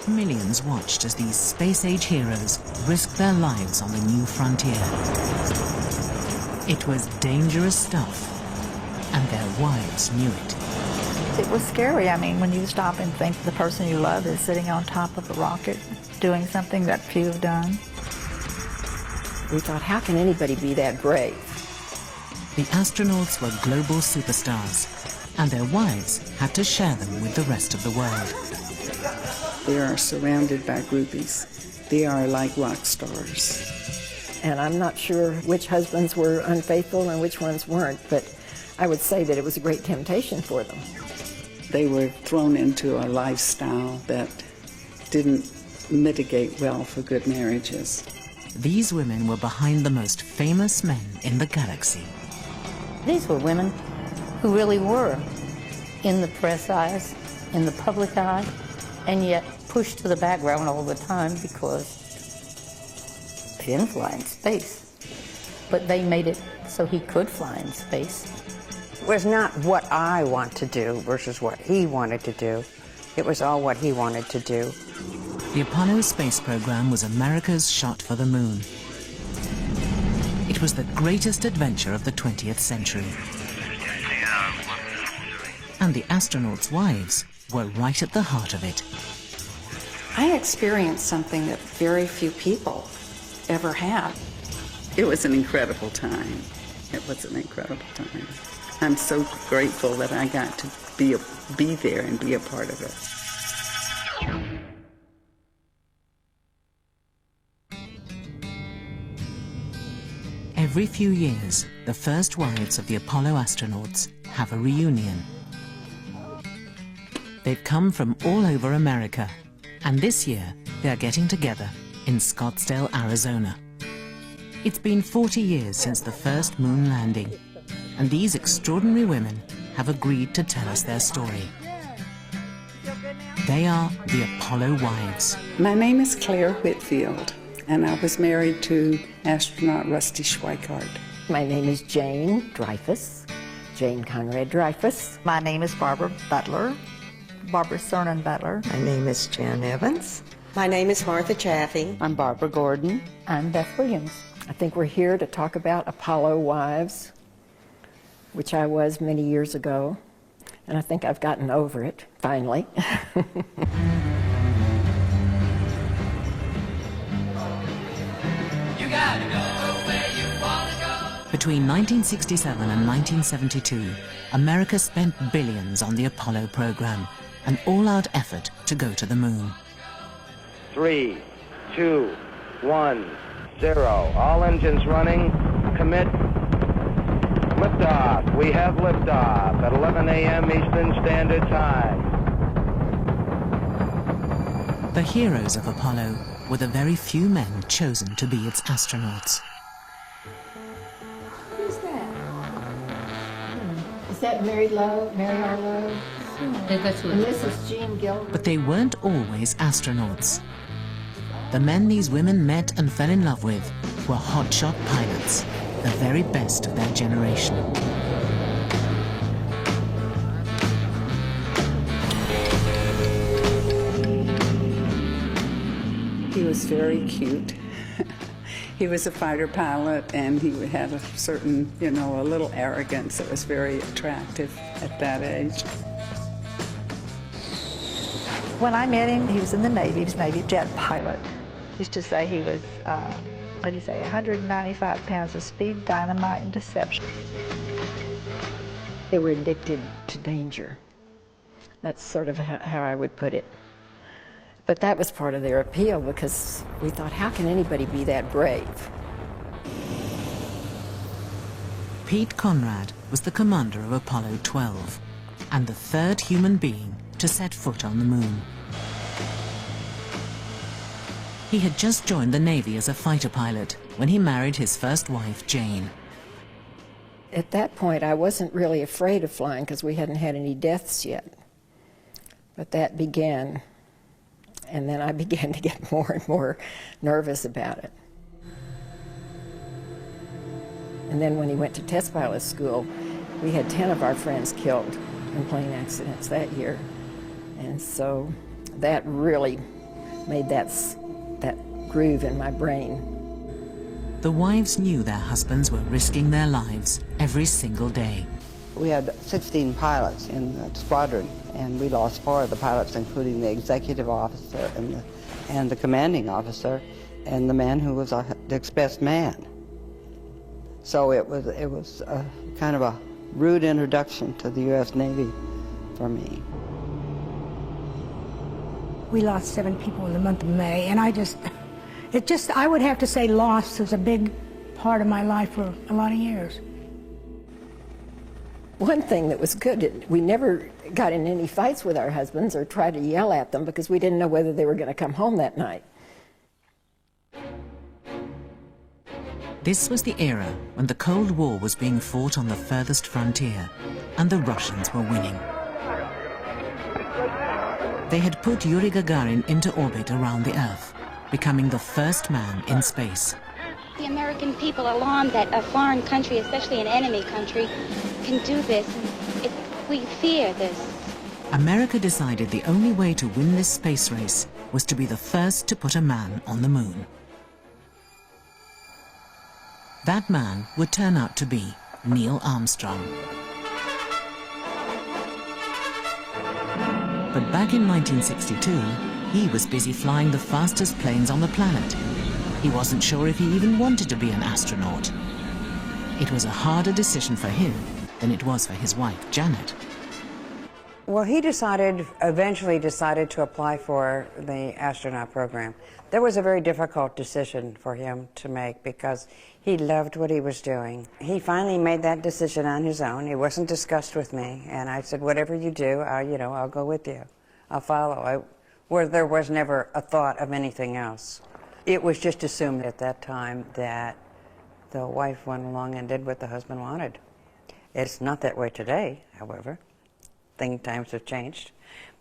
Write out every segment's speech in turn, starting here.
millions watched as these space-age heroes risked their lives on the new frontier. It was dangerous stuff, and their wives knew it. It was scary. I mean, when you stop and think the person you love is sitting on top of a rocket doing something that few have done. We thought, how can anybody be that brave? The astronauts were global superstars, and their wives had to share them with the rest of the world. They are surrounded by groupies. They are like rock stars. And I'm not sure which husbands were unfaithful and which ones weren't, but I would say that it was a great temptation for them. They were thrown into a lifestyle that didn't mitigate well for good marriages. These women were behind the most famous men in the galaxy. These were women who really were in the press eyes, in the public eye, and yet pushed to the background all the time because they didn't fly in space. But they made it so he could fly in space. It was not what I want to do versus what he wanted to do. It was all what he wanted to do. The Apollo space program was America's shot for the moon. It was the greatest adventure of the 20th century. And the astronauts' wives were right at the heart of it. I experienced something that very few people ever have. It was an incredible time. It was an incredible time. I'm so grateful that I got to be there and be a part of it. Every few years, the first wives of the Apollo astronauts have a reunion. They've come from all over America, and this year they are getting together in Scottsdale, Arizona. It's been 40 years since the first moon landing, and these extraordinary women have agreed to tell us their story. They are the Apollo wives. My name is Claire Whitfield, and I was married to astronaut Rusty Schweickart. My name is Jane Dreyfus, Jane Conrad Dreyfus. My name is Barbara Butler, Barbara Cernan Butler. My name is Jan Evans. My name is Martha Chaffee. I'm Barbara Gordon. I'm Beth Williams. I think we're here to talk about Apollo wives, which I was many years ago, and I think I've gotten over it, finally. Between 1967 and 1972, America spent billions on the Apollo program, an all-out effort to go to the moon. 3, 2, 1, 0. All engines running. Commit. Liftoff. We have liftoff at 11 a.m. Eastern Standard Time. The heroes of Apollo were the very few men chosen to be its astronauts. Who's that? Is that Mary Love, Mary R. Love? That's what. And this is Jean Gilbert. But they weren't always astronauts. The men these women met and fell in love with were hotshot pilots, the very best of their generation. He was very cute. He was a fighter pilot, and he had a certain, a little arrogance that was very attractive at that age. When I met him, he was in the Navy. He was a Navy jet pilot. Used to say he was, 195 pounds of speed, dynamite, and deception. They were addicted to danger. That's sort of how I would put it. But that was part of their appeal, because we thought, how can anybody be that brave? Pete Conrad was the commander of Apollo 12 and the third human being to set foot on the moon. He had just joined the Navy as a fighter pilot when he married his first wife, Jane. At that point, I wasn't really afraid of flying because we hadn't had any deaths yet. But that began, and then I began to get more and more nervous about it. And then when he went to test pilot school, we had 10 of our friends killed in plane accidents that year. And so that really made that groove in my brain. The wives knew their husbands were risking their lives every single day. We had 16 pilots in the squadron, and we lost 4 of the pilots, including the executive officer and the commanding officer and the man who was Dick's best man. So it was kind of a rude introduction to the U.S. Navy for me. We lost 7 people in the month of May, and I would have to say loss was a big part of my life for a lot of years. One thing that was good, we never got in any fights with our husbands or tried to yell at them because we didn't know whether they were going to come home that night. This was the era when the Cold War was being fought on the furthest frontier, and the Russians were winning. They had put Yuri Gagarin into orbit around the Earth, becoming the first man in space. The American people are alarmed that a foreign country, especially an enemy country, can do this. We fear this. America decided the only way to win this space race was to be the first to put a man on the moon. That man would turn out to be Neil Armstrong. But back in 1962, he was busy flying the fastest planes on the planet. He wasn't sure if he even wanted to be an astronaut. It was a harder decision for him than it was for his wife, Janet. Well, he eventually decided to apply for the astronaut program. That was a very difficult decision for him to make because he loved what he was doing. He finally made that decision on his own. It wasn't discussed with me, and I said, whatever you do, I'll go with you. I'll follow. There was never a thought of anything else. It was just assumed at that time that the wife went along and did what the husband wanted. It's not that way today, however. Times have changed.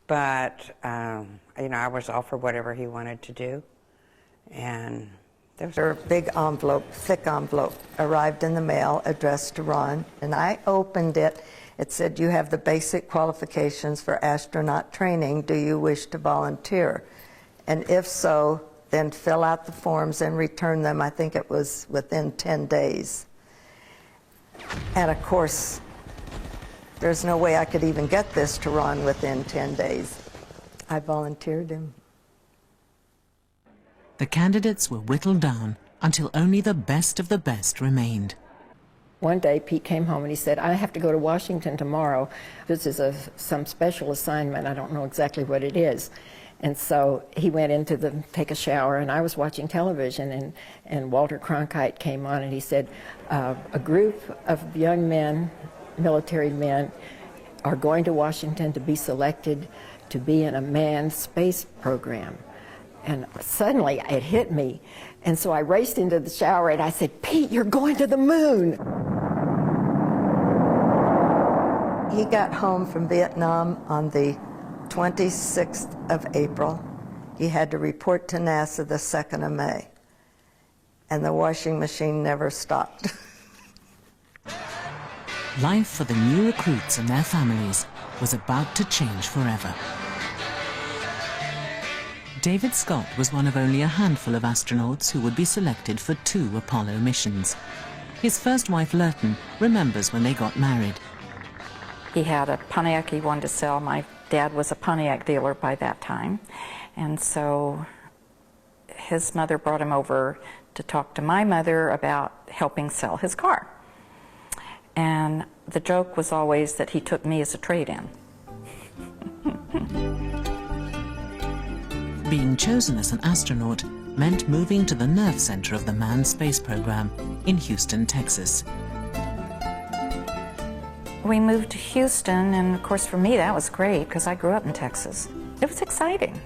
But, I was all for whatever he wanted to do. And there was a big envelope, thick envelope, arrived in the mail addressed to Ron, and I opened it. It said, you have the basic qualifications for astronaut training. Do you wish to volunteer? And if so, then fill out the forms and return them. I think it was within 10 days. And of course, there's no way I could even get this to Ron within 10 days. I volunteered him. The candidates were whittled down until only the best of the best remained. One day, Pete came home and he said, I have to go to Washington tomorrow. This is some special assignment. I don't know exactly what it is. And so he went in to take a shower, and I was watching television, and Walter Cronkite came on, and he said, a group of young men, military men, are going to Washington to be selected to be in a manned space program. And suddenly it hit me, and so I raced into the shower and I said, Pete, you're going to the moon. He got home from Vietnam on the 26th of April. He had to report to NASA the 2nd of May. And the washing machine never stopped. Life for the new recruits and their families was about to change forever. David Scott was one of only a handful of astronauts who would be selected for 2 Apollo missions. His first wife, Lurton, remembers when they got married. He had a Pontiac he wanted to sell. My dad was a Pontiac dealer by that time. And so his mother brought him over to talk to my mother about helping sell his car. And the joke was always that he took me as a trade-in. Being chosen as an astronaut meant moving to the nerve center of the manned space program in Houston, Texas. We moved to Houston, and of course for me that was great because I grew up in Texas. It was exciting.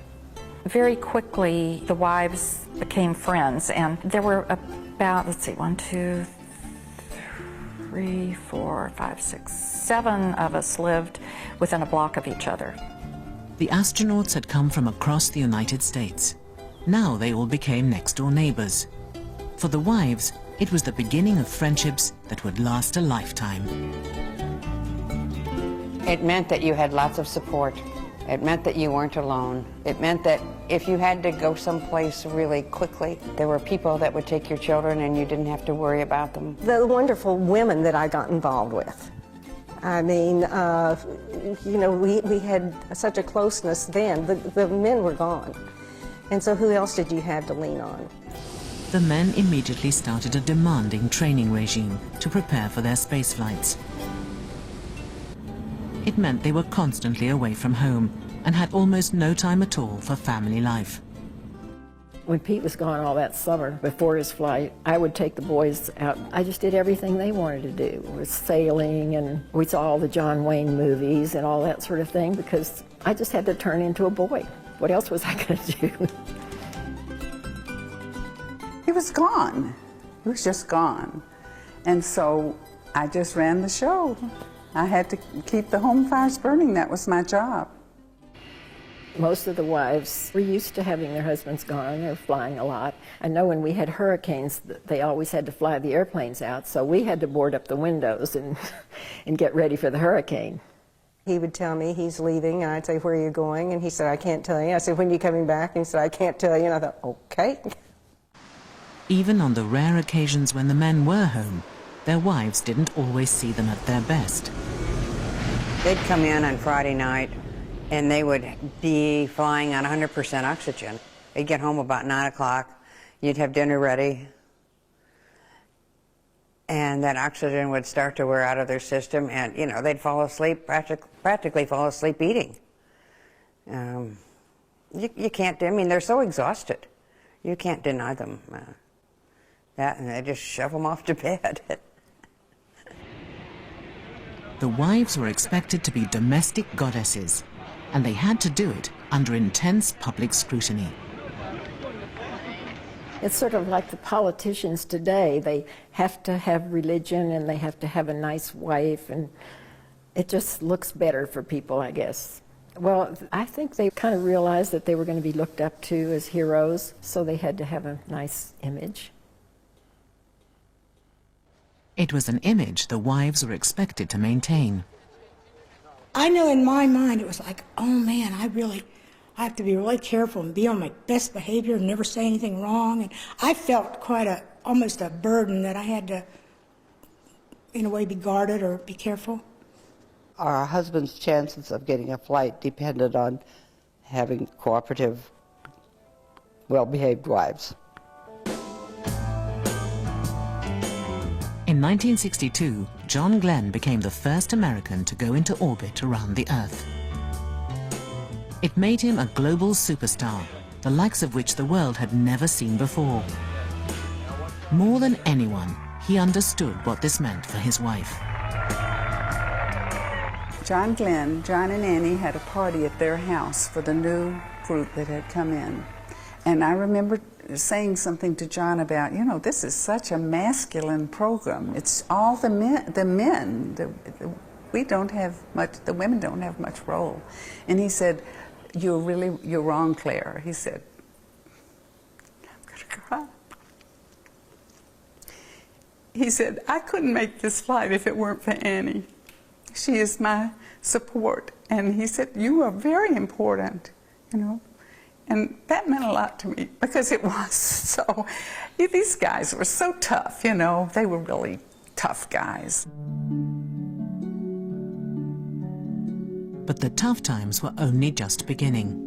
Very quickly the wives became friends, and there were about, 1, 2, 3, 4, 5, 6, 7 of us lived within a block of each other. The astronauts had come from across the United States. Now they all became next-door neighbors. For the wives, it was the beginning of friendships that would last a lifetime. It meant that you had lots of support. It meant that you weren't alone. It meant that if you had to go someplace really quickly, there were people that would take your children and you didn't have to worry about them. The wonderful women that I got involved with. I mean, you know, we had such a closeness then. The men were gone. And so who else did you have to lean on? The men immediately started a demanding training regime to prepare for their space flights. It meant they were constantly away from home and had almost no time at all for family life. When Pete was gone all that summer before his flight, I would take the boys out. I just did everything they wanted to do. It was sailing, and we saw all the John Wayne movies and all that sort of thing because I just had to turn into a boy. What else was I going to do? He was gone. He was just gone. And so I just ran the show. I had to keep the home fires burning. That was my job. Most of the wives were used to having their husbands gone. They were flying a lot. I know when we had hurricanes, they always had to fly the airplanes out, so we had to board up the windows and get ready for the hurricane. He would tell me he's leaving, and I'd say, where are you going? And he said, I can't tell you. I said, when are you coming back? And he said, I can't tell you. And I thought, okay. Even on the rare occasions when the men were home, their wives didn't always see them at their best. They'd come in on Friday night and they would be flying on 100% oxygen. They'd get home about 9 o'clock. You'd have dinner ready. And that oxygen would start to wear out of their system, and, you know, they'd fall asleep, practically fall asleep eating. You can't, I mean, they're so exhausted. You can't deny them that, and they just shove them off to bed. The wives were expected to be domestic goddesses, and they had to do it under intense public scrutiny. It's sort of like the politicians today. They have to have religion and they have to have a nice wife, and it just looks better for people, I guess. Well, I think they kind of realized that they were going to be looked up to as heroes, so they had to have a nice image. It was an image the wives were expected to maintain. I know in my mind it was like, oh man, I have to be really careful and be on my best behavior and never say anything wrong. And I felt quite almost a burden that I had to, in a way, be guarded or be careful. Our husband's chances of getting a flight depended on having cooperative, well-behaved wives. In 1962, John Glenn became the first American to go into orbit around the Earth. It made him a global superstar, the likes of which the world had never seen before. More than anyone, he understood what this meant for his wife. John Glenn, John and Annie had a party at their house for the new group that had come in. And I remember saying something to John about, you know, this is such a masculine program. It's all the men. We don't have much, the women don't have much role. And he said, you're wrong, Claire. He said, I'm gonna cry. He said, I couldn't make this flight if it weren't for Annie. She is my support. And he said, you are very important, you know. And that meant a lot to me because it was so, these guys were so tough, you know. They were really tough guys. But the tough times were only just beginning.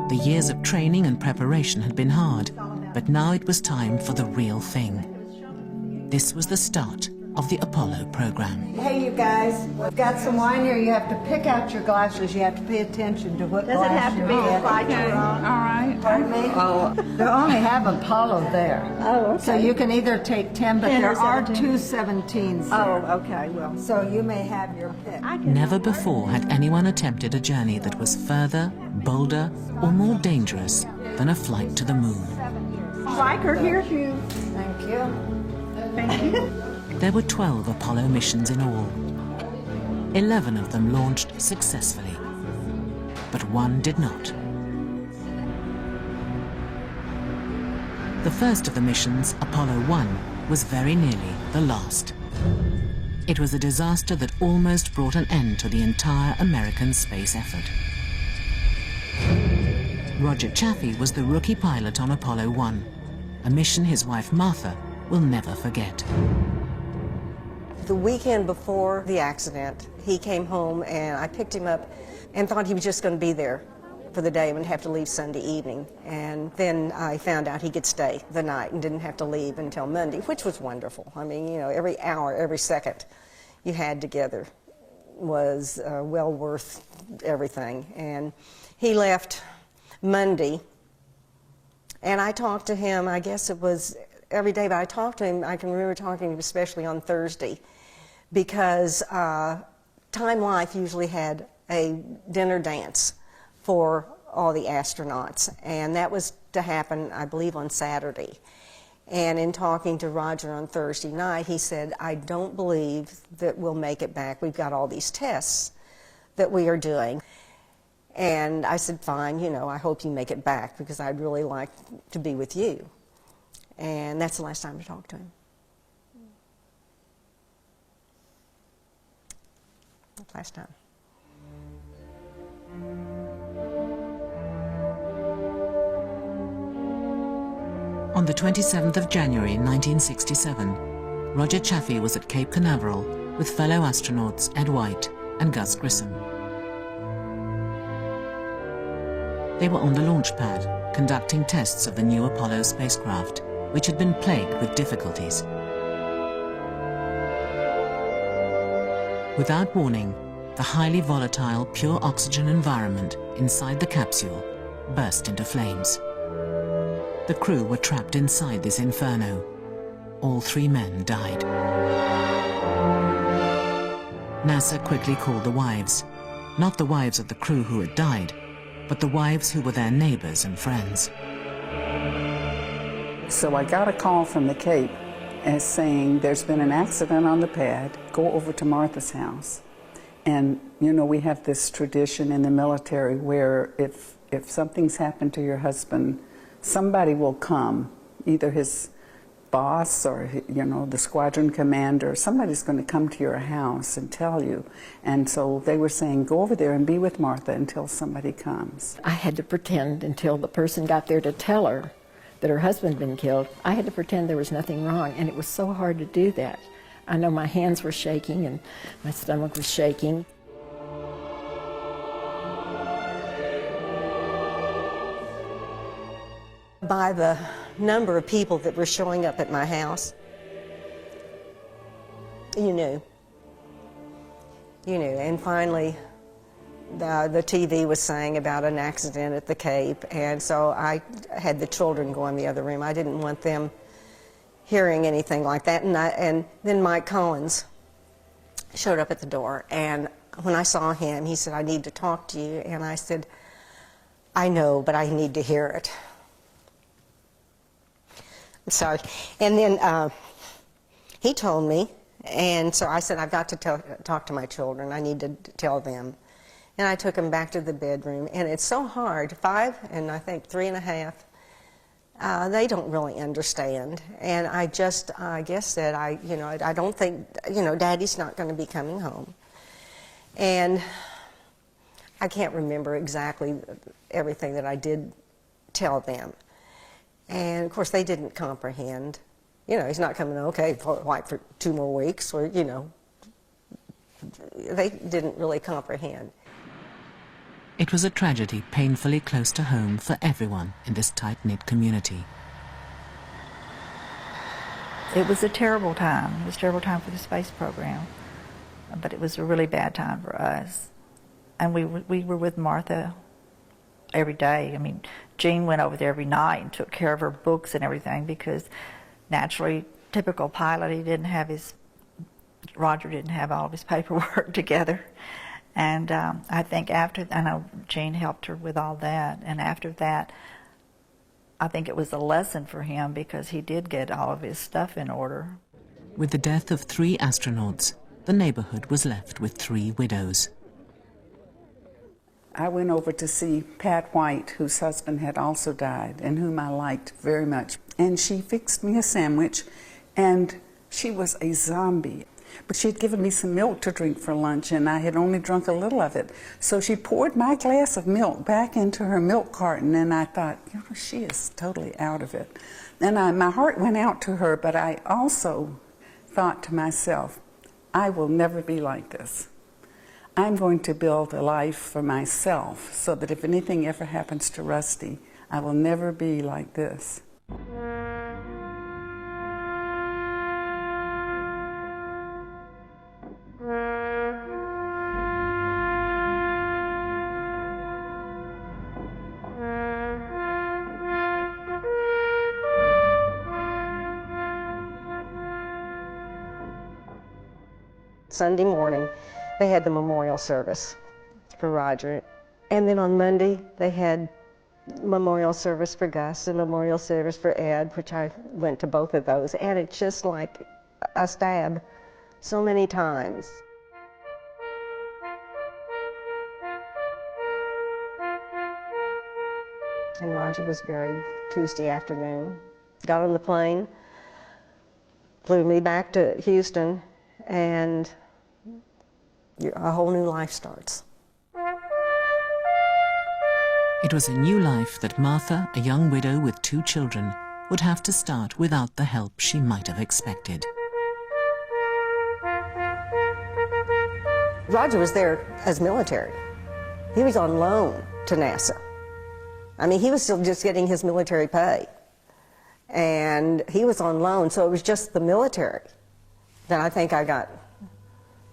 The years of training and preparation had been hard, but now it was time for the real thing. This was the start of the Apollo program. Hey, you guys, we've got some wine here. You have to pick out your glasses. You have to pay attention to what glass Does it have to be you're a slide getting. all right. Pardon me? Oh, they only have Apollo there. Oh, okay. So you can either take 10, but 10 or there are 17. two 17s there. Oh, okay, well. So you may have your pick. Never before had anyone attempted a journey that was further, bolder, or more dangerous than a flight to the moon. Riker, here's you. Thank you. Thank you. There were 12 Apollo missions in all. 11 of them launched successfully, but one did not. The first of the missions, Apollo 1, was very nearly the last. It was a disaster that almost brought an end to the entire American space effort. Roger Chaffee was the rookie pilot on Apollo 1, a mission his wife Martha will never forget. The weekend before the accident, he came home and I picked him up and thought he was just going to be there for the day and would have to leave Sunday evening. And then I found out he could stay the night and didn't have to leave until Monday, which was wonderful. I mean, you know, every hour, every second you had together was well worth everything. And he left Monday, and I talked to him, I guess it was every day, but I talked to him, I can remember talking to him especially on Thursday, because Time Life usually had a dinner dance for all the astronauts, and that was to happen, I believe, on Saturday. And in talking to Roger on Thursday night, he said, I don't believe that we'll make it back. We've got all these tests that we are doing. And I said, fine, you know, I hope you make it back because I'd really like to be with you. And that's the last time I talked to him. Last time. On the 27th of January 1967, Roger Chaffee was at Cape Canaveral with fellow astronauts Ed White and Gus Grissom. They were on the launch pad, conducting tests of the new Apollo spacecraft, which had been plagued with difficulties. Without warning, the highly volatile, pure oxygen environment inside the capsule burst into flames. The crew were trapped inside this inferno. All 3 men died. NASA quickly called the wives, not the wives of the crew who had died, but the wives who were their neighbors and friends. So I got a call from the Cape as saying there's been an accident on the pad, go over to Martha's house. And you know, we have this tradition in the military where if something's happened to your husband, somebody will come, either his boss or, you know, the squadron commander, somebody's going to come to your house and tell you. And so they were saying, go over there and be with Martha until somebody comes. I had to pretend until the person got there to tell her that her husband had been killed. I had to pretend there was nothing wrong, and it was so hard to do that. I know my hands were shaking and my stomach was shaking. By the number of people that were showing up at my house, you knew. And finally, the TV was saying about an accident at the Cape, and so I had the children go in the other room. I didn't want them hearing anything like that. And then Mike Collins showed up at the door, and when I saw him, he said, I need to talk to you. And I said, I know, but I need to hear it. I'm sorry. And then he told me, and so I said, I've got to talk to my children. I need to tell them. And I took him back to the bedroom, and it's so hard. 5 and I think 3 1/2, they don't really understand. And I guess said, I don't think, Daddy's not going to be coming home. And I can't remember exactly everything that I did tell them. And of course, they didn't comprehend. He's not coming, okay, for 2 more weeks, or, they didn't really comprehend. It was a tragedy painfully close to home for everyone in this tight-knit community. It was a terrible time. It was a terrible time for the space program, but it was a really bad time for us. And we were with Martha every day. I mean, Gene went over there every night and took care of her books and everything because naturally, typical pilot, Roger didn't have all of his paperwork together. And I think I know Gene helped her with all that. And after that, I think it was a lesson for him because he did get all of his stuff in order. With the death of 3 astronauts, the neighborhood was left with 3 widows. I went over to see Pat White, whose husband had also died and whom I liked very much. And she fixed me a sandwich, and she was a zombie. But she had given me some milk to drink for lunch, and I had only drunk a little of it. So she poured my glass of milk back into her milk carton, and I thought, you know, she is totally out of it. And my heart went out to her, but I also thought to myself, I will never be like this. I'm going to build a life for myself so that if anything ever happens to Rusty, I will never be like this. Sunday morning, they had the memorial service for Roger. And then on Monday, they had memorial service for Gus and memorial service for Ed, which I went to both of those. And it's just like a stab so many times. And Roger was buried Tuesday afternoon. Got on the plane, flew me back to Houston, and a whole new life starts. It was a new life that Martha, a young widow with 2 children, would have to start without the help she might have expected. Roger was there as military. He was on loan to NASA. I mean, he was still just getting his military pay. And he was on loan, so it was just the military. Then I think I got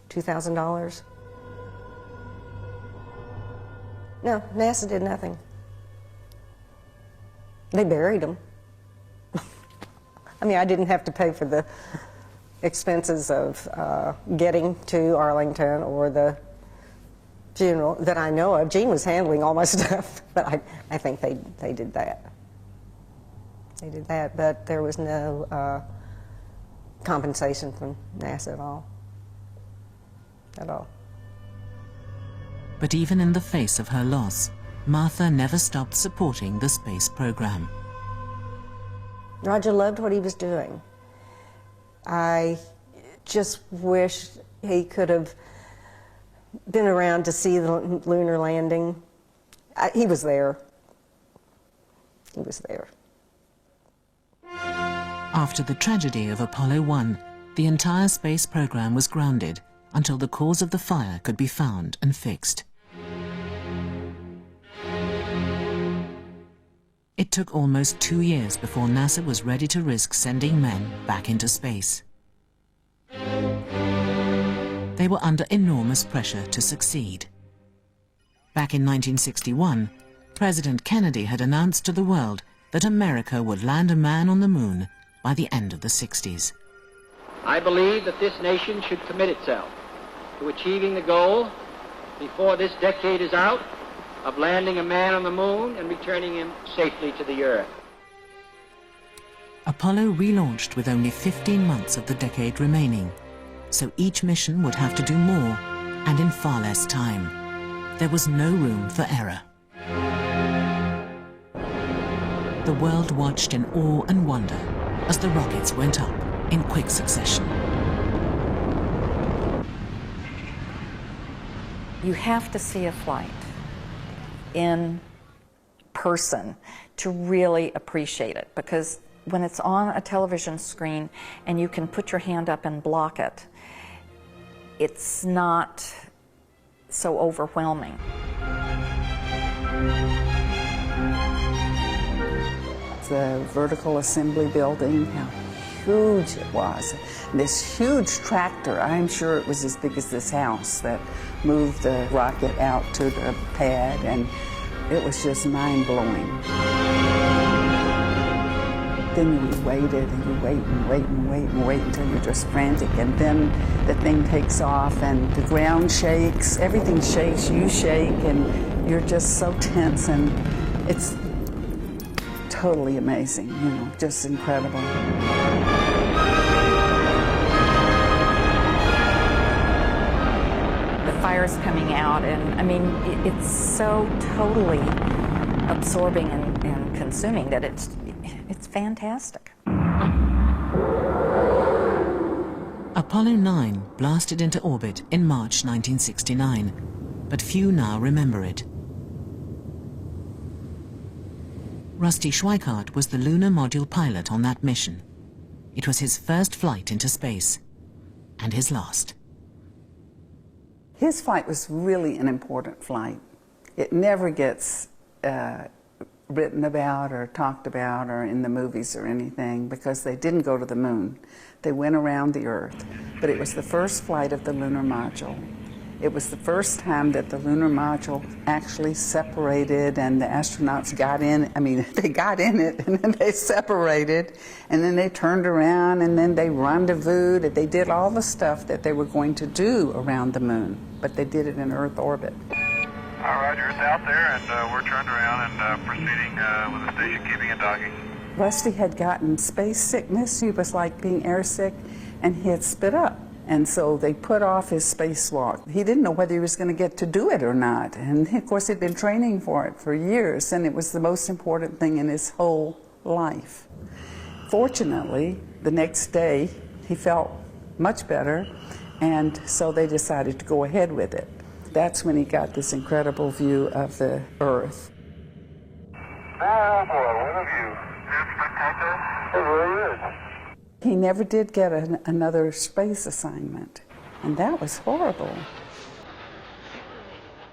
$2,000. No, NASA did nothing. They buried him. I mean, I didn't have to pay for the expenses of getting to Arlington or the funeral that I know of. Gene was handling all my stuff, but I think they did that. They did that, but there was no compensation from NASA at all. At all. But even in the face of her loss, Martha never stopped supporting the space program. Roger loved what he was doing. I just wish he could have been around to see the lunar landing. He was there. He was there. After the tragedy of Apollo 1, the entire space program was grounded until the cause of the fire could be found and fixed. It took almost 2 years before NASA was ready to risk sending men back into space. They were under enormous pressure to succeed. Back in 1961, President Kennedy had announced to the world that America would land a man on the moon by the end of the 60s. I believe that this nation should commit itself to achieving the goal before this decade is out of landing a man on the moon and returning him safely to the Earth. Apollo relaunched with only 15 months of the decade remaining, so each mission would have to do more and in far less time. There was no room for error. The world watched in awe and wonder as the rockets went up in quick succession. You have to see a flight in person to really appreciate it, because when it's on a television screen and you can put your hand up and block it, it's not so overwhelming. The vertical assembly building, how huge it was. This huge tractor, I'm sure it was as big as this house, that moved the rocket out to the pad, and it was just mind-blowing. Then you waited, and you wait and wait and wait and wait until you're just frantic, and then the thing takes off, and the ground shakes, everything shakes, you shake, and you're just so tense, and it's totally amazing, you know, just incredible. The fire's coming out, and I mean, it's so totally absorbing and consuming that it's fantastic. Apollo 9 blasted into orbit in March 1969, but few now remember it. Rusty Schweickart was the lunar module pilot on that mission. It was his first flight into space, and his last. His flight was really an important flight. It never gets written about or talked about or in the movies or anything because they didn't go to the moon. They went around the Earth, but it was the first flight of the lunar module. It was the first time that the lunar module actually separated and the astronauts got in. I mean, they got in it and then they separated and then they turned around and then they rendezvoused. They did all the stuff that they were going to do around the moon, but they did it in Earth orbit. Roger, it's out there and we're turned around and proceeding with the station, keeping it docking. Rusty had gotten space sickness. He was like being airsick and he had spit up. And so they put off his spacewalk. He didn't know whether he was going to get to do it or not. And of course, he'd been training for it for years, and it was the most important thing in his whole life. Fortunately, the next day, he felt much better, and so they decided to go ahead with it. That's when he got this incredible view of the Earth. Oh boy, what a view. It's spectacular. It really is. He never did get another space assignment, and that was horrible.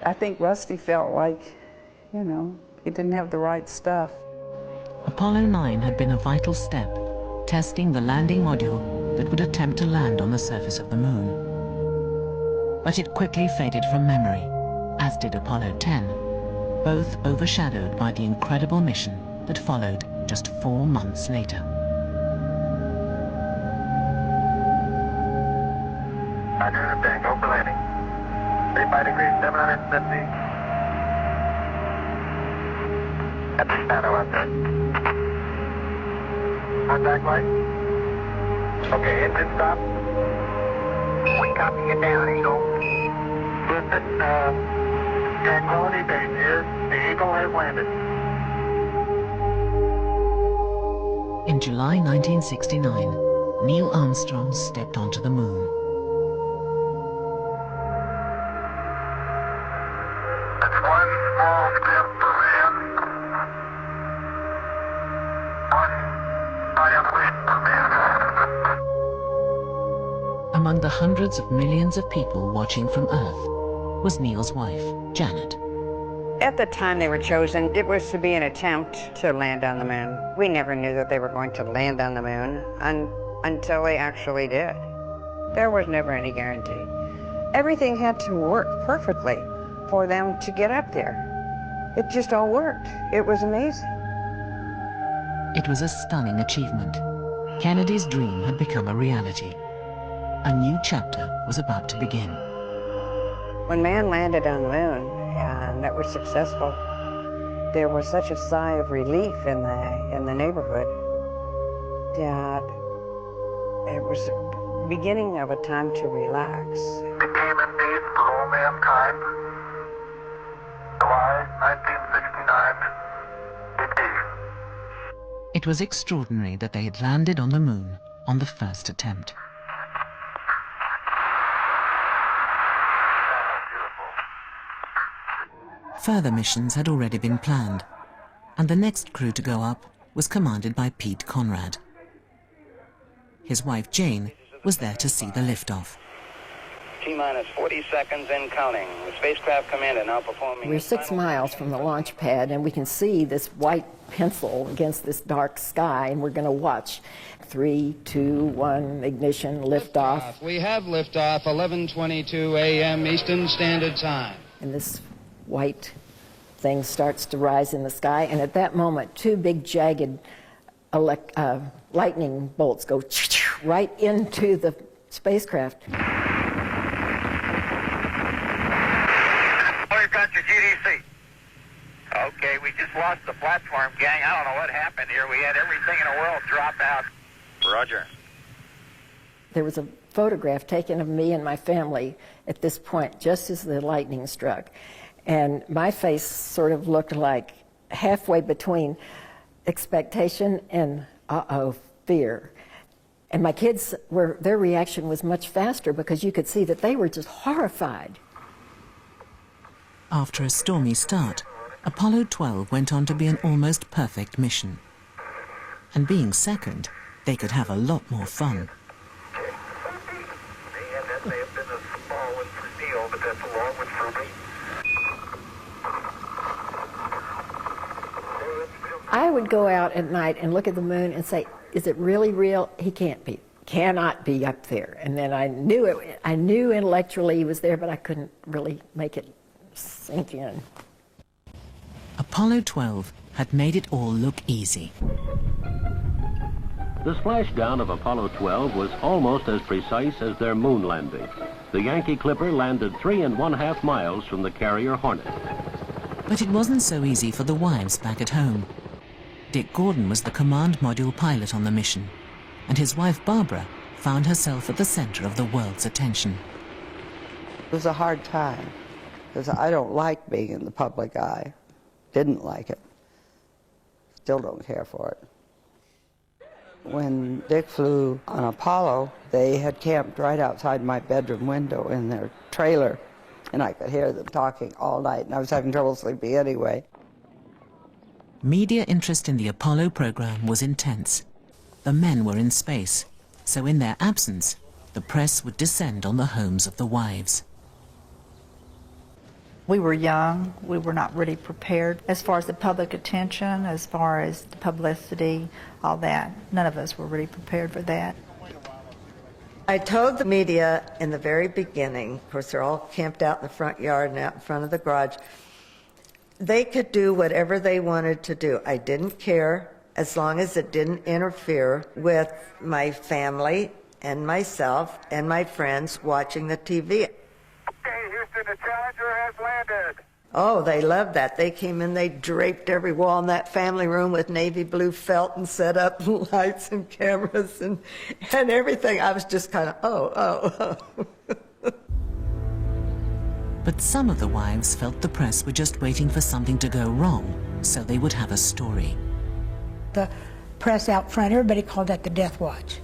I think Rusty felt like, you know, he didn't have the right stuff. Apollo 9 had been a vital step, testing the landing module that would attempt to land on the surface of the moon. But it quickly faded from memory, as did Apollo 10, both overshadowed by the incredible mission that followed just 4 months later. Roger, go for landing. 35 degrees, 750. That's the shadow out there. Contact light. Okay, engine stop. We copy you down, Eagle. Listen, Tranquility Base here. The Eagle has landed. In July 1969, Neil Armstrong stepped onto the moon. Among the hundreds of millions of people watching from Earth was Neil's wife, Janet. At the time they were chosen, it was to be an attempt to land on the moon. We never knew that they were going to land on the moon until they actually did. There was never any guarantee. Everything had to work perfectly for them to get up there. It just all worked. It was amazing. It was a stunning achievement. Kennedy's dream had become a reality. A new chapter was about to begin. When man landed on the moon and that was successful, there was such a sigh of relief in the neighborhood that it was the beginning of a time to relax. It became indeed for all mankind. July 1969, indeed. It was extraordinary that they had landed on the moon on the first attempt. Further missions had already been planned, and the next crew to go up was commanded by Pete Conrad. His wife Jane was there to see the liftoff. T-minus 40 seconds and counting. The spacecraft commander now performing... We're 6 miles from the launch pad, and we can see this white pencil against this dark sky, and we're going to watch. 3, 2, 1, ignition, liftoff. We have liftoff, 11:22 a.m. Eastern Standard Time. And this white thing starts to rise in the sky, and at that moment, 2 big jagged lightning bolts go right into the spacecraft. We've got your GDC. Okay, we just lost the platform, gang. I don't know what happened here. We had everything in the world drop out. Roger. There was a photograph taken of me and my family at this point, just as the lightning struck. And my face sort of looked like halfway between expectation and, fear. And my kids their reaction was much faster because you could see that they were just horrified. After a stormy start, Apollo 12 went on to be an almost perfect mission. And being second, they could have a lot more fun. I would go out at night and look at the moon and say, is it really real? He cannot be up there. And then I knew intellectually he was there, but I couldn't really make it sink in. Apollo 12 had made it all look easy. The splashdown of Apollo 12 was almost as precise as their moon landing. The Yankee Clipper landed 3.5 miles from the carrier Hornet. But it wasn't so easy for the wives back at home. Dick Gordon was the command module pilot on the mission, and his wife Barbara found herself at the center of the world's attention. It was a hard time, because I don't like being in the public eye. Didn't like it. Still don't care for it. When Dick flew on Apollo, they had camped right outside my bedroom window in their trailer, and I could hear them talking all night, and I was having trouble sleeping anyway. Media interest in the Apollo program was intense. The men were in space, so in their absence, the press would descend on the homes of the wives. We were young. We were not really prepared as far as the public attention, as far as the publicity, all that. None of us were really prepared for that. I told the media in the very beginning, of course they're all camped out in the front yard and out in front of the garage, they could do whatever they wanted to do. I didn't care as long as it didn't interfere with my family and myself and my friends watching the TV. Okay, Houston, the Challenger has landed. Oh, they loved that. They came in, they draped every wall in that family room with navy blue felt and set up lights and cameras and everything. I was just kind of, oh. But some of the wives felt the press were just waiting for something to go wrong, so they would have a story. The press out front, everybody called that the Death Watch.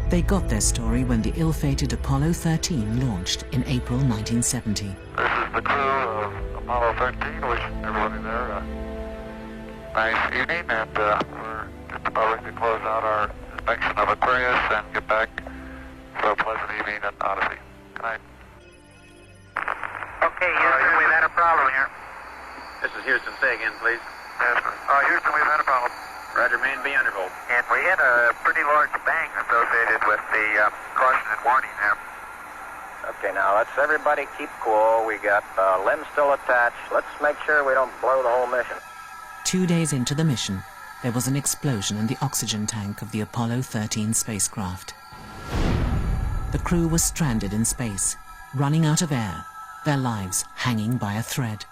They got their story when the ill-fated Apollo 13 launched in April 1970. This is the crew of Apollo 13. Wish everybody there a nice evening, and we're just about ready to close out our inspection of Aquarius and get back for a pleasant evening at Odyssey. Good night. Okay, Houston, we've had a problem here. This is Houston. Say again, please. Yes, sir. Houston, we've had a problem. Roger, main B undervolt. And we had a pretty large bang associated with the caution and warning there. Okay, now let's everybody keep cool. We got limbs still attached. Let's make sure we don't blow the whole mission. 2 days into the mission, there was an explosion in the oxygen tank of the Apollo 13 spacecraft. The crew was stranded in space, running out of air, their lives hanging by a thread.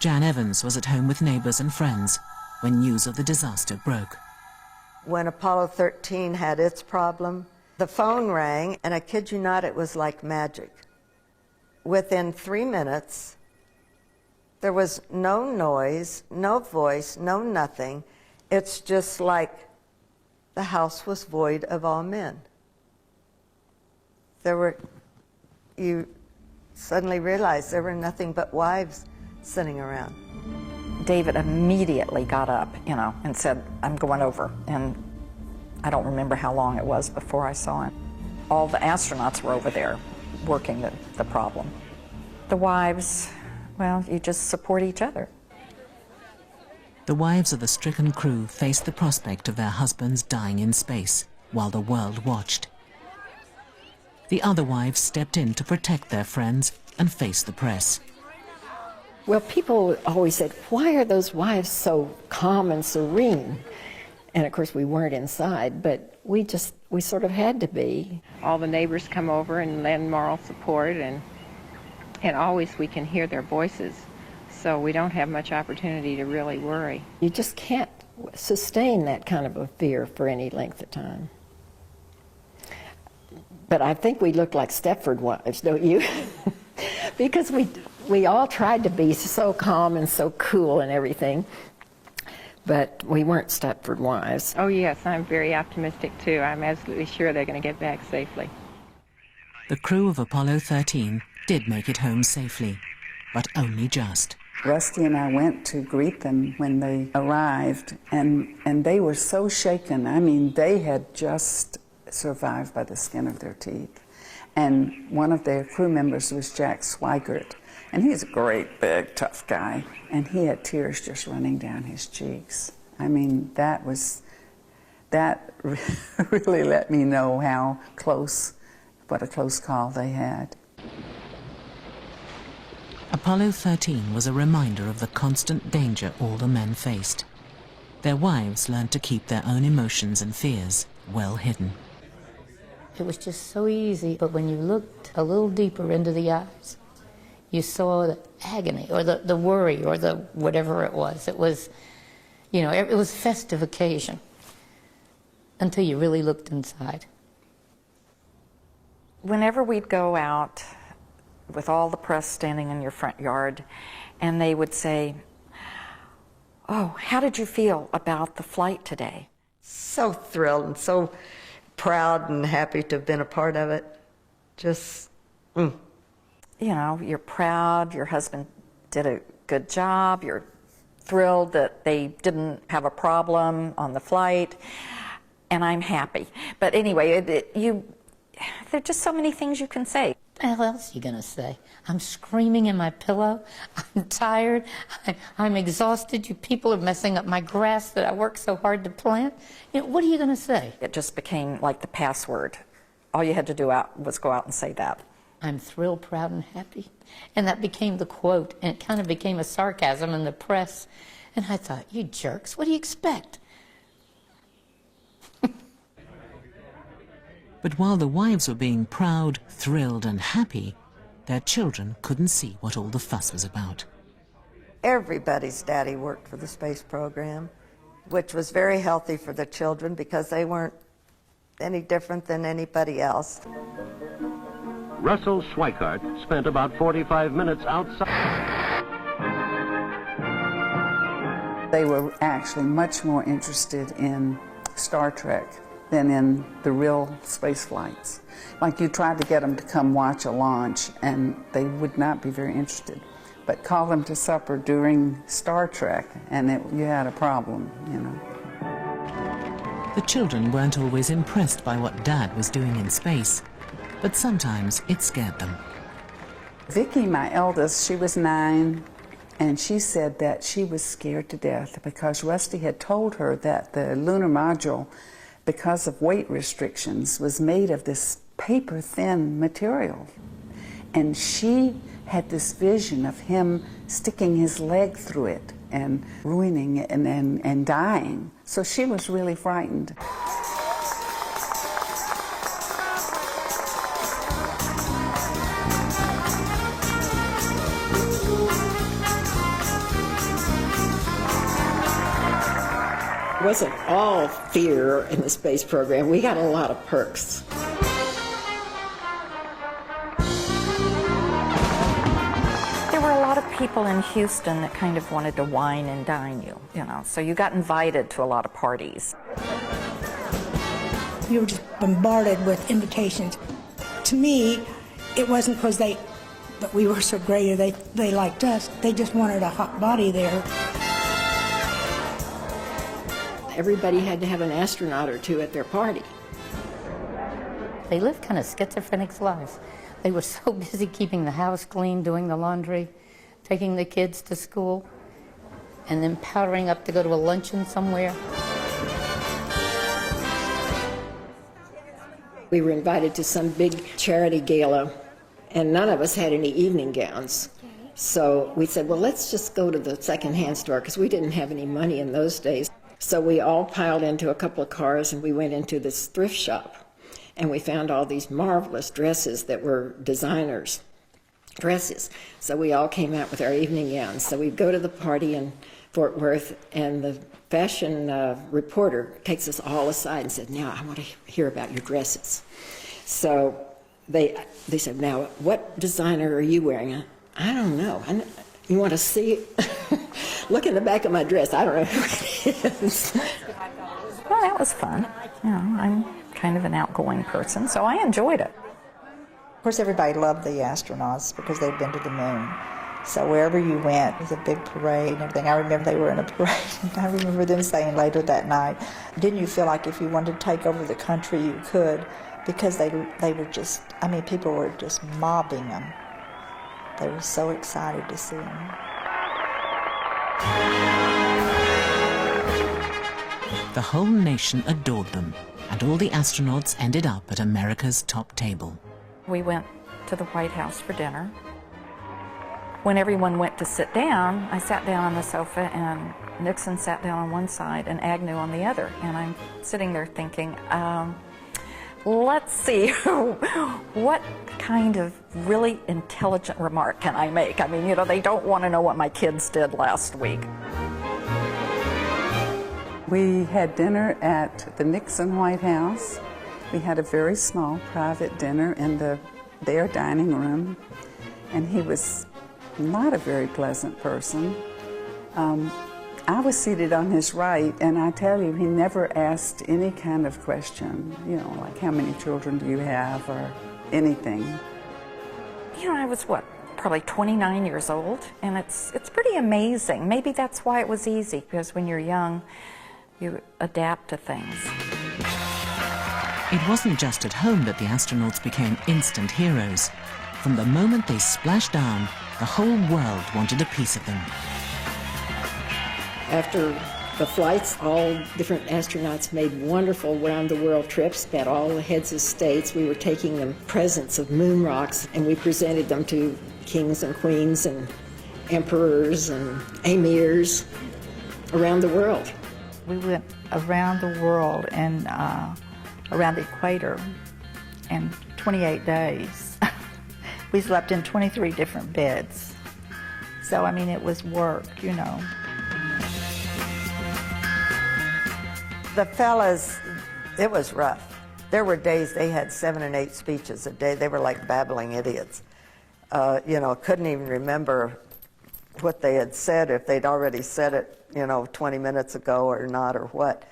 Jan Evans was at home with neighbors and friends when news of the disaster broke. When Apollo 13 had its problem, the phone rang, and I kid you not, it was like magic. Within 3 minutes, there was no noise, no voice, no nothing. It's just like the house was void of all men. You suddenly realized there were nothing but wives sitting around. David immediately got up, and said, I'm going over. And I don't remember how long it was before I saw him. All the astronauts were over there working the problem. The wives, well, you just support each other. The wives of the stricken crew faced the prospect of their husbands dying in space while the world watched. The other wives stepped in to protect their friends and face the press. Well, people always said, why are those wives so calm and serene? And of course we weren't inside, but we sort of had to be. All the neighbors come over and lend moral support, and always we can hear their voices, so we don't have much opportunity to really worry. You just can't sustain that kind of a fear for any length of time. But I think we look like Stepford wives, don't you? Because we all tried to be so calm and so cool and everything. But we weren't Stepford wives. Oh, yes, I'm very optimistic, too. I'm absolutely sure they're going to get back safely. The crew of Apollo 13 did make it home safely, but only just. Rusty and I went to greet them when they arrived, and they were so shaken. I mean, they had just survived by the skin of their teeth. And one of their crew members was Jack Swigert, and he's a great, big, tough guy, and he had tears just running down his cheeks. I mean, that really let me know what a close call they had. Apollo 13 was a reminder of the constant danger all the men faced. Their wives learned to keep their own emotions and fears well hidden. It was just so easy, but when you looked a little deeper into the eyes, you saw the agony or the worry or the whatever it was. It was, you know, it was a festive occasion until you really looked inside. Whenever we'd go out with all the press standing in your front yard, and they would say, "Oh, how did you feel about the flight today?" So thrilled and so proud and happy to have been a part of it. Just, You know, you're proud, your husband did a good job, you're thrilled that they didn't have a problem on the flight, and I'm happy. But anyway, there are just so many things you can say. What the hell else are you going to say? I'm screaming in my pillow. I'm tired. I'm exhausted. You people are messing up my grass that I worked so hard to plant. You know, what are you going to say? It just became like the password. All you had to do was go out and say that. I'm thrilled, proud, and happy. And that became the quote, and it kind of became a sarcasm in the press. And I thought, you jerks, what do you expect? But while the wives were being proud, thrilled, and happy, their children couldn't see what all the fuss was about. everybody's daddy worked for the space program, which was very healthy for the children because they weren't any different than anybody else. Russell Schweikart spent about 45 minutes outside. They were actually much more interested in Star Trek than in the real space flights. Like, you tried to get them to come watch a launch and they would not be very interested. But call them to supper during Star Trek and you had a problem, you know. The children weren't always impressed by what Dad was doing in space, but sometimes it scared them. Vicki, my eldest, she was 9, and she said that she was scared to death because Rusty had told her that the lunar module, because of weight restrictions, was made of this paper-thin material. And she had this vision of him sticking his leg through it and ruining it and dying. So she was really frightened. It wasn't all fear in the space program. We got a lot of perks. There were a lot of people in Houston that kind of wanted to wine and dine you, you know, so you got invited to a lot of parties. You were just bombarded with invitations. To me, it wasn't because that we were so great or they liked us. They just wanted a hot body there. Everybody had to have an astronaut or two at their party. They lived kind of schizophrenic lives. They were so busy keeping the house clean, doing the laundry, taking the kids to school, and then powdering up to go to a luncheon somewhere. We were invited to some big charity gala, and none of us had any evening gowns. So we said, well, let's just go to the secondhand store, because we didn't have any money in those days. So we all piled into a couple of cars, and we went into this thrift shop. And we found all these marvelous dresses that were designers' dresses. So we all came out with our evening gowns. So we'd go to the party in Fort Worth, and the fashion reporter takes us all aside and said, now I want to hear about your dresses. So they said, now what designer are you wearing? I don't know. You want to see? Look in the back of my dress. I don't know who it is. Well, that was fun. You know, I'm kind of an outgoing person, so I enjoyed it. Of course, everybody loved the astronauts because they'd been to the moon. So wherever you went, it was a big parade and everything. I remember they were in a parade, and I remember them saying later that night, didn't you feel like if you wanted to take over the country, you could? Because they were just, I mean, people were just mobbing them. They were so excited to see them. The whole nation adored them, and all the astronauts ended up at America's top table. We went to the White House for dinner. When everyone went to sit down, I sat down on the sofa and Nixon sat down on one side and Agnew on the other. And I'm sitting there thinking, let's see, what kind of really intelligent remark can I make? I mean, you know, they don't want to know what my kids did last week. We had dinner at the Nixon White House. We had a very small private dinner in their dining room, and he was not a very pleasant person. I was seated on his right, and I tell you, he never asked any kind of question, you know, like how many children do you have or anything. You know, I was, probably 29 years old, and it's pretty amazing. Maybe that's why it was easy, because when you're young, you adapt to things. It wasn't just at home that the astronauts became instant heroes. From the moment they splashed down, the whole world wanted a piece of them. After the flights, all different astronauts made wonderful round-the-world trips, met all the heads of states. We were taking them presents of moon rocks, and we presented them to kings and queens and emperors and emirs around the world. We went around the world and around the equator in 28 days. We slept in 23 different beds. So, I mean, it was work, you know. The fellas, it was rough. There were days they had 7 and 8 speeches a day. They were like babbling idiots. You know, couldn't even remember what they had said, if they'd already said it, you know, 20 minutes ago or not, or what.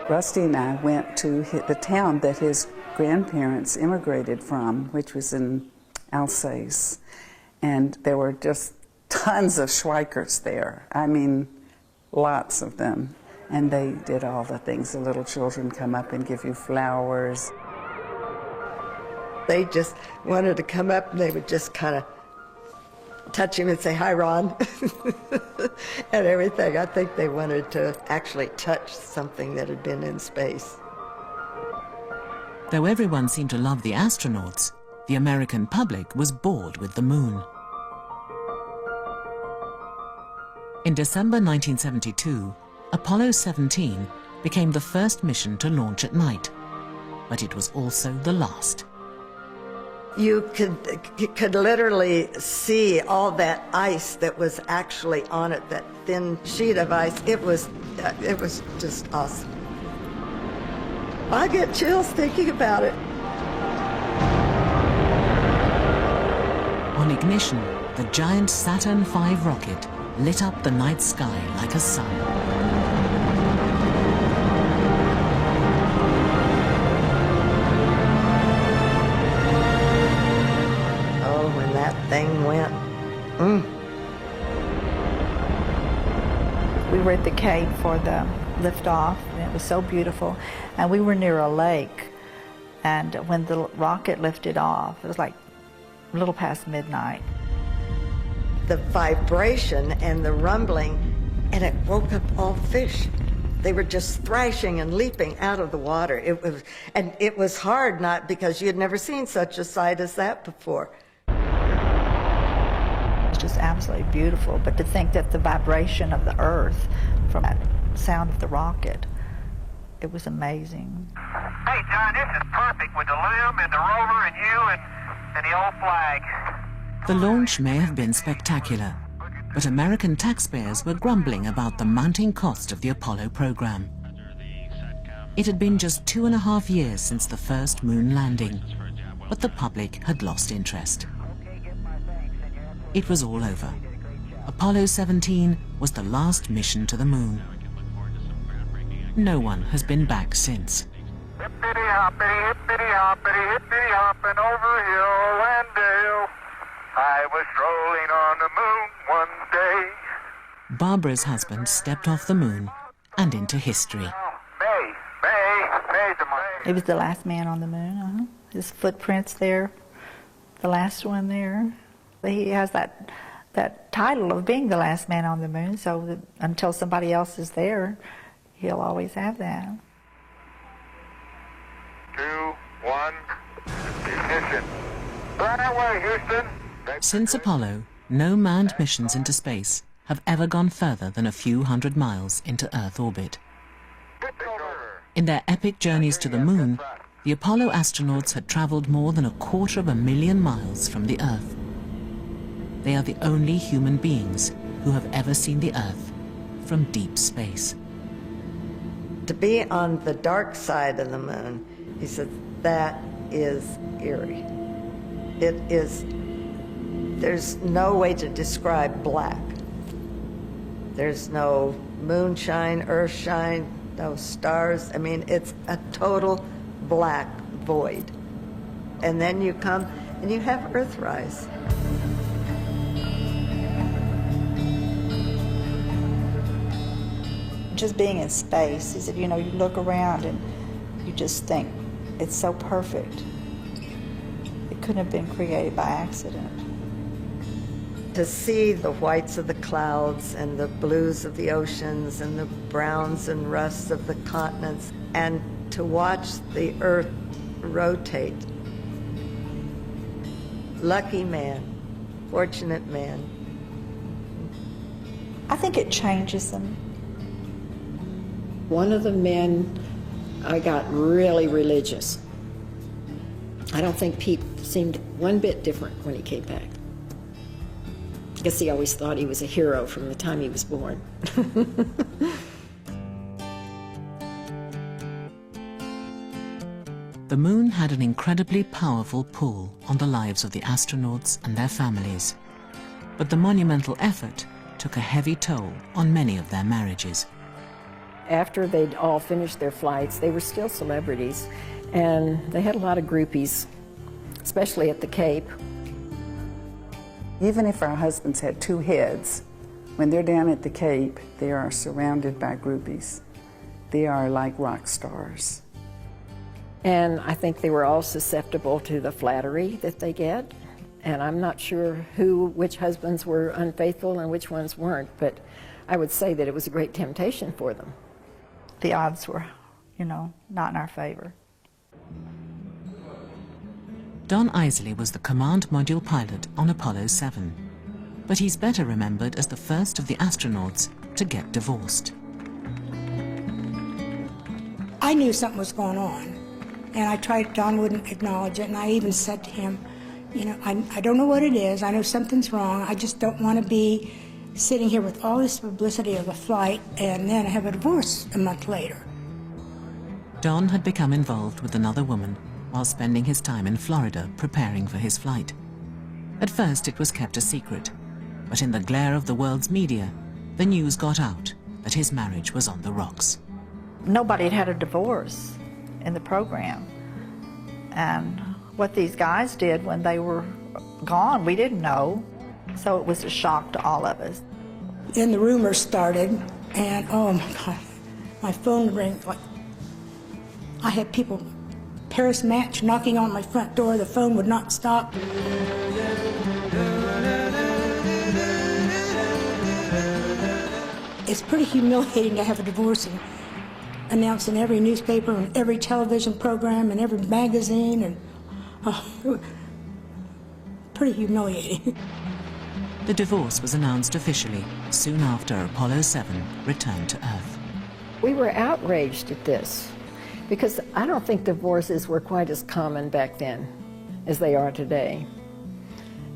Rusty and I went to the town that his grandparents immigrated from, which was in Alsace. And there were just tons of Schweikers there. I mean, lots of them. And they did all the things. The little children come up and give you flowers. They just wanted to come up and they would just kind of touch him and say, "Hi, Ron," and everything. I think they wanted to actually touch something that had been in space. Though everyone seemed to love the astronauts, the American public was bored with the moon. In December 1972, Apollo 17 became the first mission to launch at night, but it was also the last. You could literally see all that ice that was actually on it, that thin sheet of ice. It was just awesome. I get chills thinking about it. On ignition, the giant Saturn V rocket lit up the night sky like a sun. Oh, when that thing went, We were at the Cape for the liftoff, and it was so beautiful. And we were near a lake, and when the rocket lifted off, it was like a little past midnight. the vibration and the rumbling, and it woke up all fish. They were just thrashing and leaping out of the water. It was hard, not because you had never seen such a sight as that before. It's just absolutely beautiful, but to think that the vibration of the earth from that sound of the rocket, it was amazing. Hey, John, this is perfect with the LIM and the rover and you and the old flag. The launch may have been spectacular, but American taxpayers were grumbling about the mounting cost of the Apollo program. It had been just 2.5 years since the first moon landing, but the public had lost interest. it was all over. Apollo 17 was the last mission to the moon. No one has been back since. Hippity-hoppity, hippity-hoppity, hippity-hopping over hill and dale. I was strolling on the moon one day. Barbara's husband stepped off the moon and into history. He was the last man on the moon. His footprints there, the last one there. He has that title of being the last man on the moon, so that until somebody else is there, he'll always have that. 2, 1, ignition. Right away, Houston. Since Apollo, no manned missions into space have ever gone further than a few hundred miles into Earth orbit. In their epic journeys to the moon, the Apollo astronauts had traveled more than 250,000 miles from the Earth. They are the only human beings who have ever seen the Earth from deep space. To be on the dark side of the moon, he said, that is eerie. It is, there's no way to describe black. There's no moonshine, earthshine, no stars. I mean, it's a total black void. And then you come and you have Earthrise. Just being in space, he said, you know, you look around and you just think, it's so perfect. It couldn't have been created by accident. To see the whites of the clouds and the blues of the oceans and the browns and rusts of the continents, and to watch the Earth rotate. Lucky man, fortunate man. I think it changes them. One of the men, I got really religious. I don't think Pete seemed one bit different when he came back. I guess he always thought he was a hero from the time he was born. The moon had an incredibly powerful pull on the lives of the astronauts and their families. But the monumental effort took a heavy toll on many of their marriages. After they'd all finished their flights, they were still celebrities, and they had a lot of groupies, especially at the Cape. Even if our husbands had two heads, when they're down at the Cape, they are surrounded by groupies. They are like rock stars. And I think they were all susceptible to the flattery that they get. And I'm not sure which husbands were unfaithful and which ones weren't, but I would say that it was a great temptation for them. The odds were, you know, not in our favor. Don Isley was the command module pilot on Apollo 7, but he's better remembered as the first of the astronauts to get divorced. I knew something was going on, and Don wouldn't acknowledge it, and I even said to him, you know, I don't know what it is, I know something's wrong, I just don't want to be sitting here with all this publicity of a flight and then have a divorce a month later. Don had become involved with another woman while spending his time in Florida preparing for his flight. At first it was kept a secret, but in the glare of the world's media, the news got out that his marriage was on the rocks. Nobody had had a divorce in the program. And what these guys did when they were gone, we didn't know. So it was a shock to all of us. Then the rumors started, and oh my God, my phone rang. Like, I had people, Paris Match, knocking on my front door. The phone would not stop. It's pretty humiliating to have a divorce and announce in every newspaper and every television program and every magazine, and pretty humiliating. The divorce was announced officially soon after Apollo 7 returned to Earth. We were outraged at this because I don't think divorces were quite as common back then as they are today.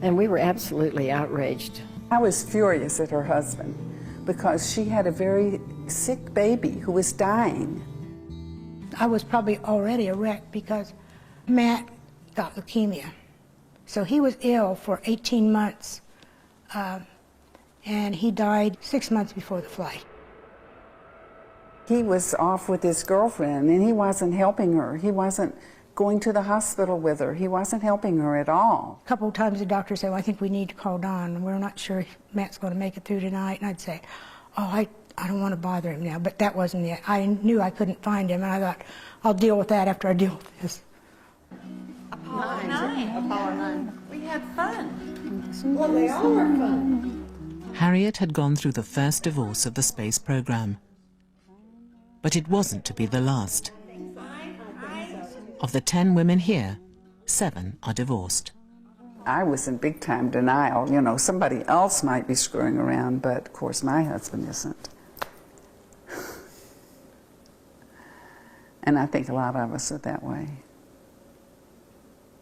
And we were absolutely outraged. I was furious at her husband because she had a very sick baby who was dying. I was probably already a wreck because Matt got leukemia. So he was ill for 18 months and he died 6 months before the flight. He was off with his girlfriend, and he wasn't helping her. He wasn't going to the hospital with her. He wasn't helping her at all. A couple of times the doctor said, well, I think we need to call Don. We're not sure if Matt's going to make it through tonight. And I'd say, oh, I don't want to bother him now. But that wasn't it. I knew I couldn't find him, and I thought, I'll deal with that after I deal with this. Apollo 9. We had fun. Well, they all were fun. Harriet had gone through the first divorce of the space program. But it wasn't to be the last. Of the 10 women here, 7 are divorced. I was in big time denial. You know, somebody else might be screwing around, but of course my husband isn't. And I think a lot of us are that way.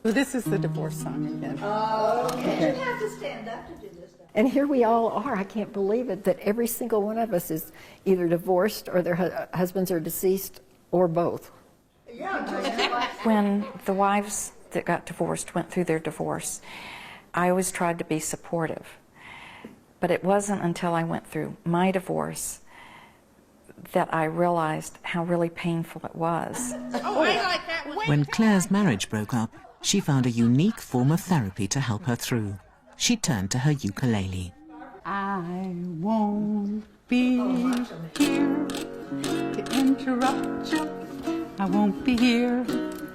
Well, this is the divorce song again. Oh, okay. You have to stand up to do this. And here we all are. I can't believe it, that every single one of us is either divorced or their husbands are deceased or both. When the wives that got divorced went through their divorce, I always tried to be supportive. But it wasn't until I went through my divorce that I realized how really painful it was. Oh, I like that one. When Claire's marriage broke up, she found a unique form of therapy to help her through. She turned to her ukulele. I won't be here to interrupt you. I won't be here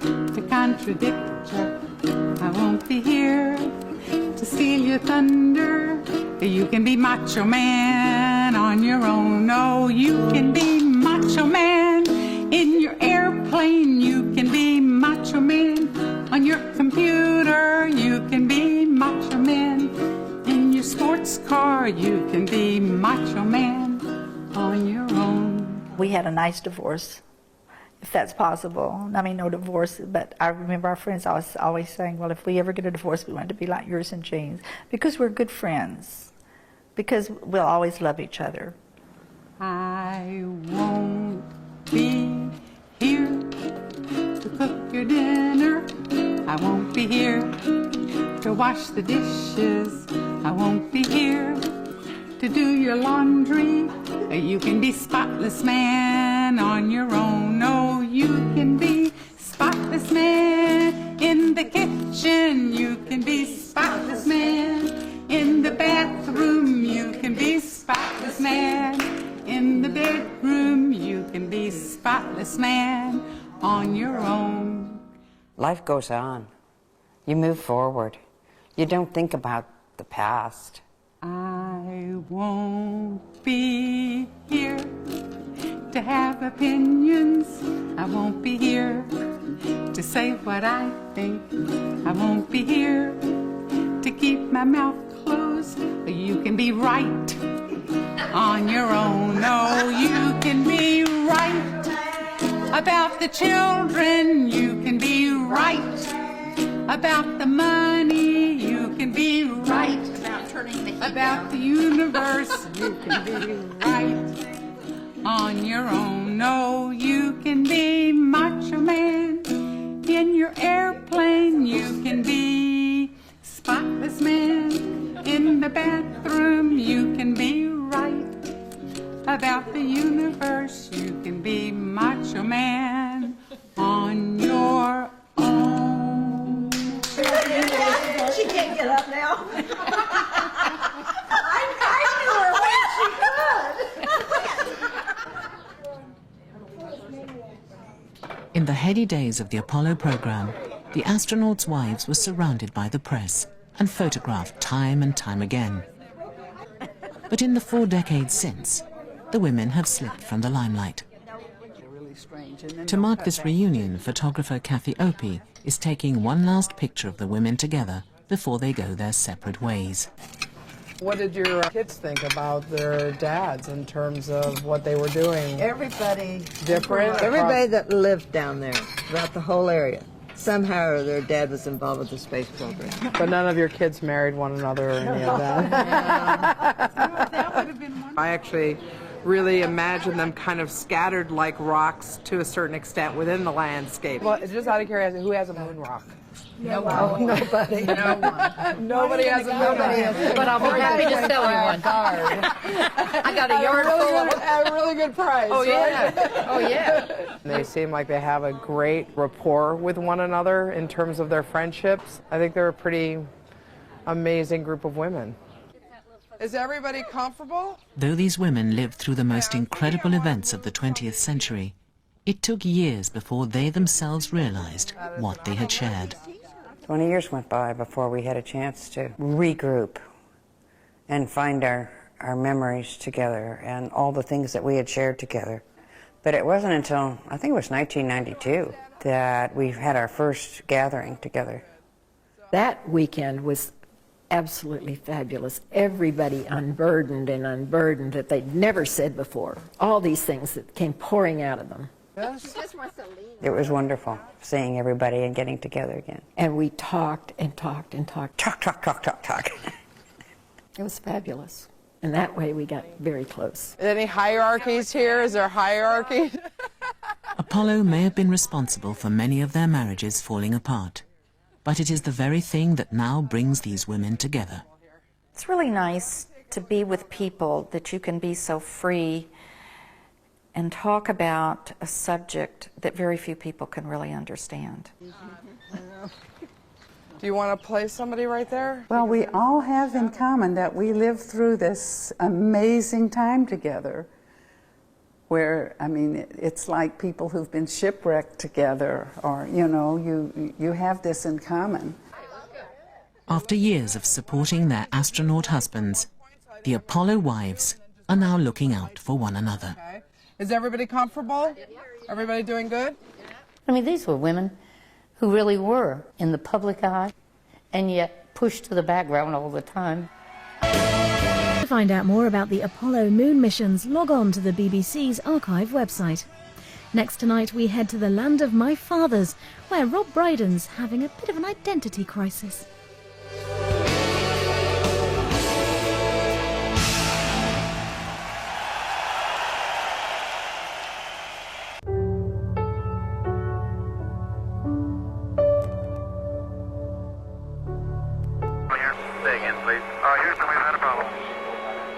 to contradict you. I won't be here to steal your thunder. You can be macho man on your own. No, you can be macho man in your airplane. You can be macho man on your computer. You can be macho man in your sports car. You can be macho man on your own. We had a nice divorce, if that's possible. I mean, no divorce, but I remember our friends always saying, well, if we ever get a divorce, we want it to be like yours and Jane's, because we're good friends, because we'll always love each other. I won't be here to cook your dinner. I won't be here to wash the dishes. I won't be here to do your laundry. You can be spotless man on your own. No, you can be spotless man in the kitchen. You can be spotless man in the bathroom. You can be spotless man in the bedroom. You can be spotless man on your own. Life goes on. You move forward. You don't think about the past. I won't be here to have opinions. I won't be here to say what I think. I won't be here to keep my mouth closed. You can be right on your own. No, you can be right about the children. You can be right about the money. You can be right about the universe. You can be right on your own. No, you can be macho man in your airplane. You can be spotless man in the bathroom. You can be right about the universe. You can be macho man on your own. She can't get up now. I knew her when she could. In the heady days of the Apollo program, the astronauts' wives were surrounded by the press and photographed time and time again. But in the 4 decades since, the women have slipped from the limelight. To mark this reunion, photographer Kathy Opie is taking one last picture of the women together before they go their separate ways. What did your kids think about their dads in terms of what they were doing? Everybody different. Everybody that lived down there, throughout the whole area, somehow or their dad was involved with the space program. But none of your kids married one another or any of that. That would have been wonderful. I actually really imagine them kind of scattered like rocks to a certain extent within the landscape. Well, just out of curiosity, who has a moon rock? No one. Nobody. No one. Nobody has a million. But I'll be happy to sell you one. I got a yard full of them. At a really good price. Oh, yeah. Right? Oh, yeah. They seem like they have a great rapport with one another in terms of their friendships. I think they're a pretty amazing group of women. Is everybody comfortable? Though these women lived through the most incredible events of the 20th century, it took years before they themselves realized what they had shared. 20 years went by before we had a chance to regroup and find our memories together and all the things that we had shared together. But it wasn't until, I think it was 1992, that we had our first gathering together. That weekend was absolutely fabulous. Everybody unburdened that they'd never said before. All these things that came pouring out of them. It was wonderful seeing everybody and getting together again. And we talked and talked and talked. Talk. It was fabulous. And that way we got very close. Any hierarchies here? Is there hierarchy? Apollo may have been responsible for many of their marriages falling apart, but it is the very thing that now brings these women together. It's really nice to be with people that you can be so free and talk about a subject that very few people can really understand. Do you want to play somebody right there? Well, we all have in common that we lived through this amazing time together where, I mean, it's like people who've been shipwrecked together, or, you know, you have this in common. After years of supporting their astronaut husbands, the Apollo wives are now looking out for one another. Okay. Is everybody comfortable? Everybody doing good? I mean, these were women who really were in the public eye and yet pushed to the background all the time. To find out more about the Apollo moon missions, log on to the BBC's archive website. Next tonight, we head to the land of my fathers, where Rob Brydon's having a bit of an identity crisis.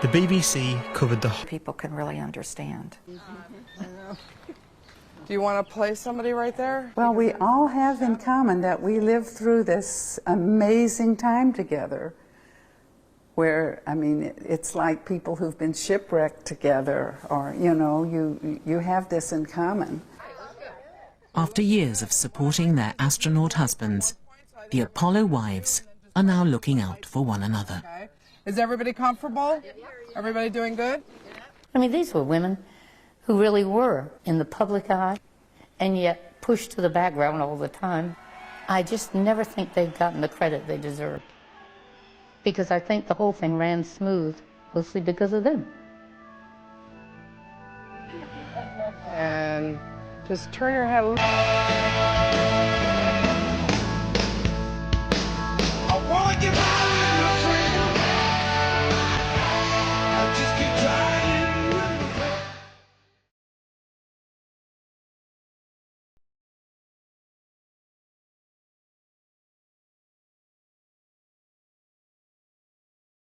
The BBC covered the people can really understand. Do you want to play somebody right there? Well, we all have in common that we lived through this amazing time together where, I mean, it's like people who've been shipwrecked together, or, you know, you have this in common. After years of supporting their astronaut husbands, the Apollo wives are now looking out for one another. Okay. Is everybody comfortable? Everybody doing good? I mean, these were women who really were in the public eye and yet pushed to the background all the time. I just never think they've gotten the credit they deserve, because I think the whole thing ran smooth, mostly because of them. And just turn your head.